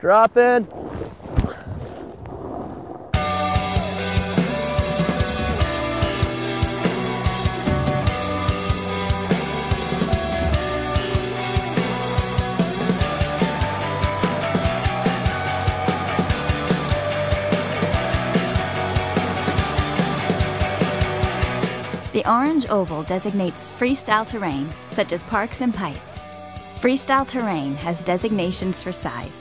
Drop in. The orange oval designates freestyle terrain, such as parks and pipes. Freestyle terrain has designations for size.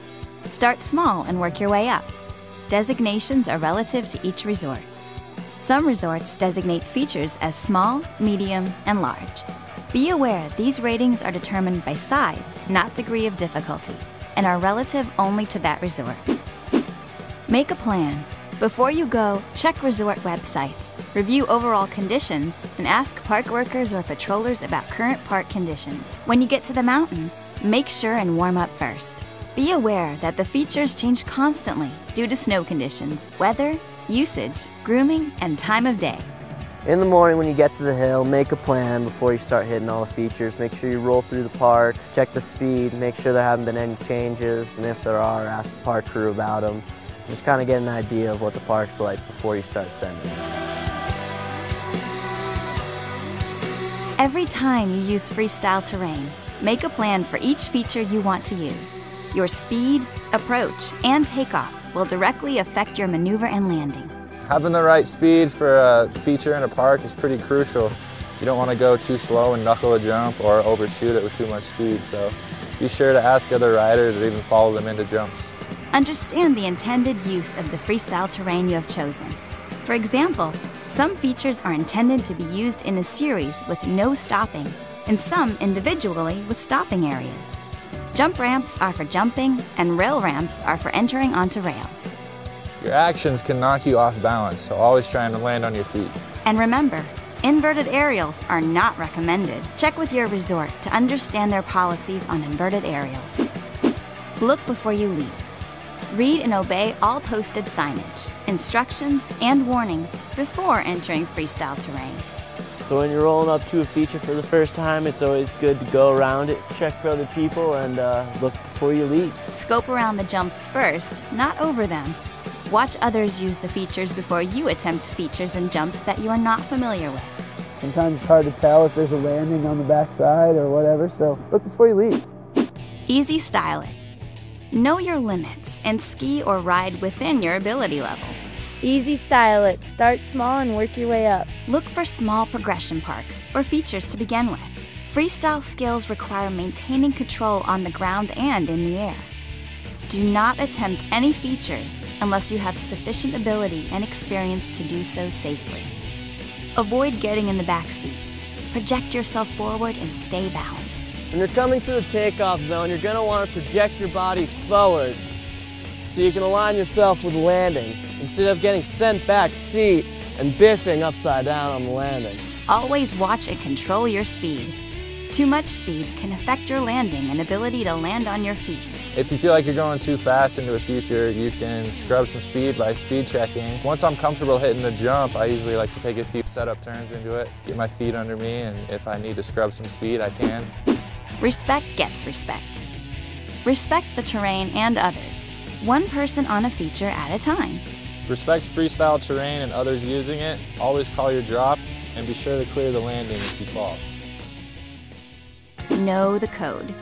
Start small and work your way up. Designations are relative to each resort. Some resorts designate features as small, medium, and large. Be aware these ratings are determined by size, not degree of difficulty, and are relative only to that resort. Make a plan. Before you go, check resort websites, review overall conditions, and ask park workers or patrollers about current park conditions. When you get to the mountain, make sure and warm up first. Be aware that the features change constantly due to snow conditions, weather, usage, grooming, and time of day. In the morning when you get to the hill, make a plan before you start hitting all the features. Make sure you roll through the park, check the speed, make sure there haven't been any changes, and if there are, ask the park crew about them. Just kind of get an idea of what the park's like before you start sending. Every time you use freestyle terrain, make a plan for each feature you want to use. Your speed, approach, and takeoff will directly affect your maneuver and landing. Having the right speed for a feature in a park is pretty crucial. You don't want to go too slow and knuckle a jump or overshoot it with too much speed, so be sure to ask other riders or even follow them into jumps. Understand the intended use of the freestyle terrain you have chosen. For example, some features are intended to be used in a series with no stopping, and some individually with stopping areas. Jump ramps are for jumping, and rail ramps are for entering onto rails. Your actions can knock you off balance, so always trying to land on your feet. And remember, inverted aerials are not recommended. Check with your resort to understand their policies on inverted aerials. Look before you leap. Read and obey all posted signage, instructions, and warnings before entering freestyle terrain. So when you're rolling up to a feature for the first time, it's always good to go around it, check for other people, and look before you leap. Scope around the jumps first, not over them. Watch others use the features before you attempt features and jumps that you are not familiar with. Sometimes it's hard to tell if there's a landing on the backside or whatever, so look before you leap. Easy style it. Know your limits and ski or ride within your ability level. Easy style it. Start small and work your way up. Look for small progression parks or features to begin with. Freestyle skills require maintaining control on the ground and in the air. Do not attempt any features unless you have sufficient ability and experience to do so safely. Avoid getting in the back seat. Project yourself forward and stay balanced. When you're coming to the takeoff zone, you're going to want to project your body forward so you can align yourself with landing instead of getting sent back seat and biffing upside down on the landing. Always watch and control your speed. Too much speed can affect your landing and ability to land on your feet. If you feel like you're going too fast into a feature, you can scrub some speed by speed checking. Once I'm comfortable hitting the jump, I usually like to take a few setup turns into it, get my feet under me, and if I need to scrub some speed, I can. Respect gets respect. Respect the terrain and others, one person on a feature at a time. Respect freestyle terrain and others using it. Always call your drop and be sure to clear the landing if you fall. Know the code.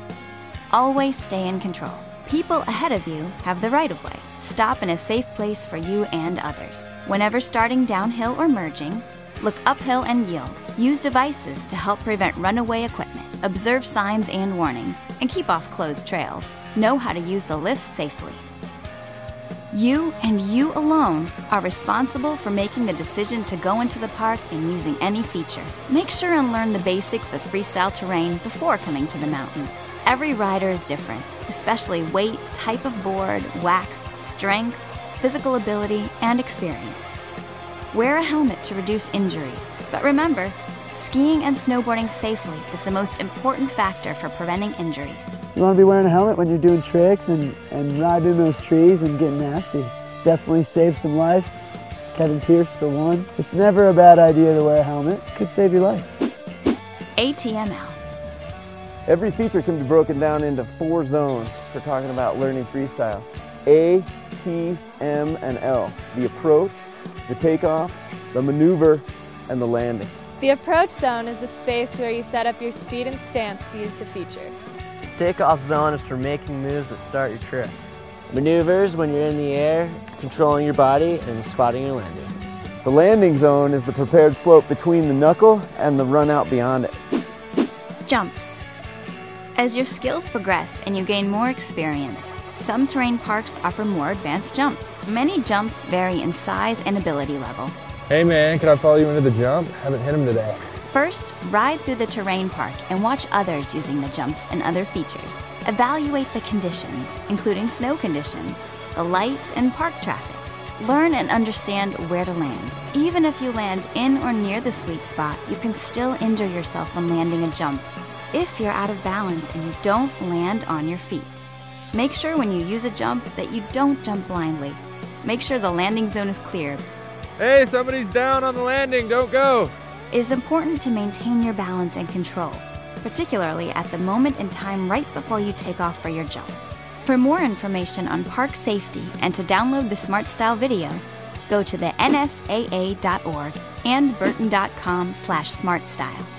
Always stay in control. People ahead of you have the right of way. Stop in a safe place for you and others. Whenever starting downhill or merging, look uphill and yield. Use devices to help prevent runaway equipment. Observe signs and warnings, and keep off closed trails. Know how to use the lifts safely. You and you alone are responsible for making the decision to go into the park and using any feature. Make sure and learn the basics of freestyle terrain before coming to the mountain. Every rider is different, especially weight, type of board, wax, strength, physical ability, and experience. Wear a helmet to reduce injuries, but remember, skiing and snowboarding safely is the most important factor for preventing injuries. You want to be wearing a helmet when you're doing tricks and riding those trees and getting nasty. It's definitely saved some lives. Kevin Pierce for one. It's never a bad idea to wear a helmet. It could save your life. ATML. Every feature can be broken down into 4 zones for talking about learning freestyle. A, T, M, and L. The approach, the takeoff, the maneuver, and the landing. The approach zone is the space where you set up your speed and stance to use the feature. Takeoff zone is for making moves that start your trick. Maneuvers when you're in the air, controlling your body and spotting your landing. The landing zone is the prepared slope between the knuckle and the run out beyond it. Jumps. As your skills progress and you gain more experience, some terrain parks offer more advanced jumps. Many jumps vary in size and ability level. Hey man, can I follow you into the jump? Haven't hit him today. First, ride through the terrain park and watch others using the jumps and other features. Evaluate the conditions, including snow conditions, the light, and park traffic. Learn and understand where to land. Even if you land in or near the sweet spot, you can still injure yourself from landing a jump if you're out of balance and you don't land on your feet. Make sure when you use a jump that you don't jump blindly. Make sure the landing zone is clear. Hey, somebody's down on the landing, don't go. It is important to maintain your balance and control, particularly at the moment in time right before you take off for your jump. For more information on park safety and to download the SmartStyle video, go to the NSAA.org and burton.com/smartstyle.